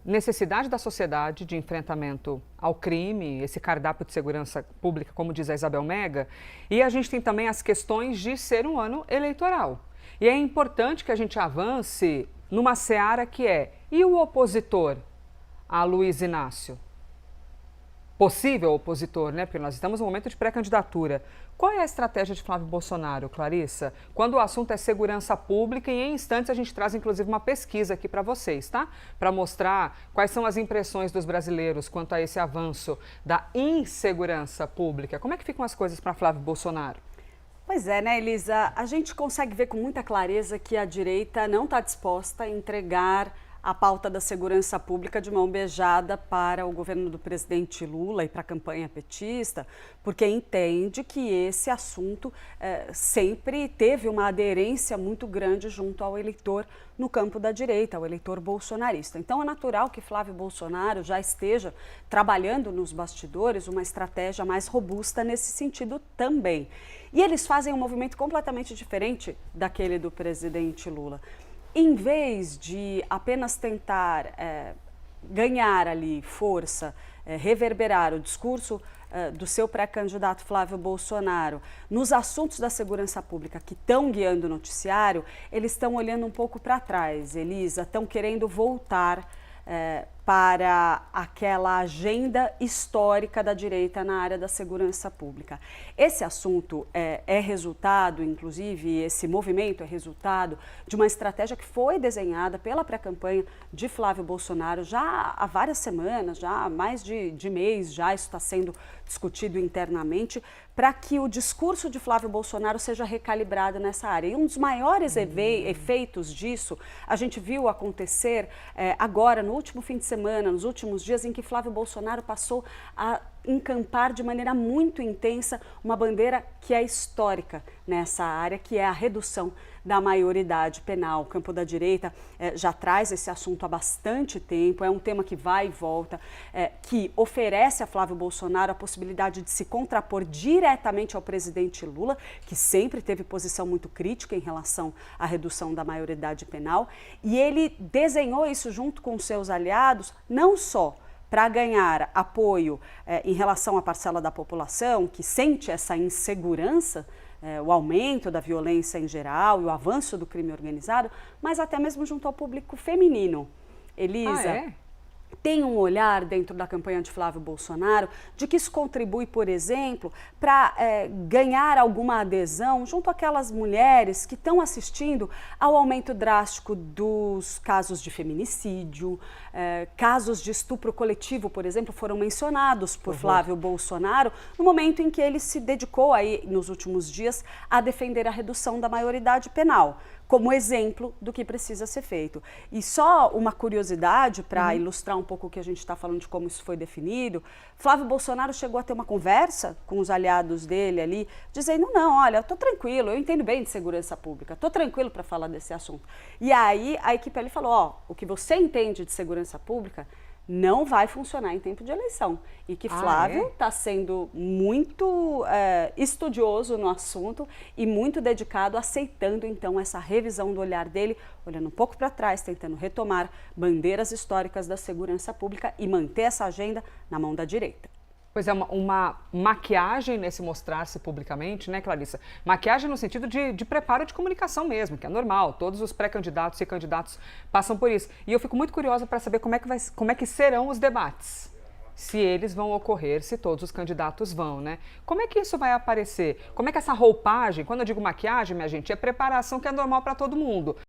Necessidade da sociedade de enfrentamento ao crime, esse cardápio de segurança pública, como diz a Isabel Mega, e a gente tem também as questões de ser um ano eleitoral. E é importante que a gente avance numa seara que é, e o opositor a Luiz Inácio? Possível opositor, né? Porque nós estamos no momento de pré-candidatura. Qual é a estratégia de Flávio Bolsonaro, Clarissa? Quando o assunto é segurança pública, e em instantes a gente traz inclusive uma pesquisa aqui para vocês, tá? Para mostrar quais são as impressões dos brasileiros quanto a esse avanço da insegurança pública. Como é que ficam as coisas para Flávio Bolsonaro? Pois é, né, Elisa? A gente consegue ver com muita clareza que a direita não está disposta a entregar a pauta da segurança pública de mão beijada para o governo do presidente Lula e para a campanha petista, porque entende que esse assunto sempre teve uma aderência muito grande junto ao eleitor no campo da direita, ao eleitor bolsonarista. Então é natural que Flávio Bolsonaro já esteja trabalhando nos bastidores uma estratégia mais robusta nesse sentido também. E eles fazem um movimento completamente diferente daquele do presidente Lula. Em vez de apenas tentar ganhar ali força, reverberar o discurso do seu pré-candidato Flávio Bolsonaro nos assuntos da segurança pública que estão guiando o noticiário, eles estão olhando um pouco para trás, Elisa, estão querendo voltar para aquela agenda histórica da direita na área da segurança pública. Esse assunto é resultado, inclusive, esse movimento é resultado de uma estratégia que foi desenhada pela pré-campanha de Flávio Bolsonaro já há várias semanas, já há mais de mês, já isso está sendo discutido internamente, para que o discurso de Flávio Bolsonaro seja recalibrado nessa área. E um dos maiores efeitos disso, a gente viu acontecer agora, no último fim de semana, nos últimos dias, em que Flávio Bolsonaro passou a encampar de maneira muito intensa uma bandeira que é histórica nessa área, que é a redução da maioridade penal. O campo da direita já traz esse assunto há bastante tempo, é um tema que vai e volta, que oferece a Flávio Bolsonaro a possibilidade de se contrapor diretamente ao presidente Lula, que sempre teve posição muito crítica em relação à redução da maioridade penal, e ele desenhou isso junto com seus aliados, não só para ganhar apoio em relação à parcela da população que sente essa insegurança, o aumento da violência em geral e o avanço do crime organizado, mas até mesmo junto ao público feminino. Elisa, tem um olhar dentro da campanha de Flávio Bolsonaro de que isso contribui, por exemplo, para ganhar alguma adesão junto àquelas mulheres que estão assistindo ao aumento drástico dos casos de feminicídio, casos de estupro coletivo, por exemplo, foram mencionados por Flávio Bolsonaro no momento em que ele se dedicou aí, nos últimos dias, a defender a redução da maioridade penal, como exemplo do que precisa ser feito. E só uma curiosidade para ilustrar um pouco o que a gente está falando de como isso foi definido, Flávio Bolsonaro chegou a ter uma conversa com os aliados dele ali, dizendo, não, olha, eu estou tranquilo, eu entendo bem de segurança pública, estou tranquilo para falar desse assunto. E aí a equipe ali falou, ó, o que você entende de segurança pública não vai funcionar em tempo de eleição. E que Flávio está sendo muito estudioso no assunto e muito dedicado, aceitando então essa revisão do olhar dele, olhando um pouco para trás, tentando retomar bandeiras históricas da segurança pública e manter essa agenda na mão da direita. Pois é, uma maquiagem nesse mostrar-se publicamente, né, Clarissa? Maquiagem no sentido de preparo de comunicação mesmo, que é normal, todos os pré-candidatos e candidatos passam por isso. E eu fico muito curiosa para saber como é que serão os debates, se eles vão ocorrer, se todos os candidatos vão, né? Como é que isso vai aparecer? Como é que essa roupagem, quando eu digo maquiagem, minha gente, é preparação que é normal para todo mundo.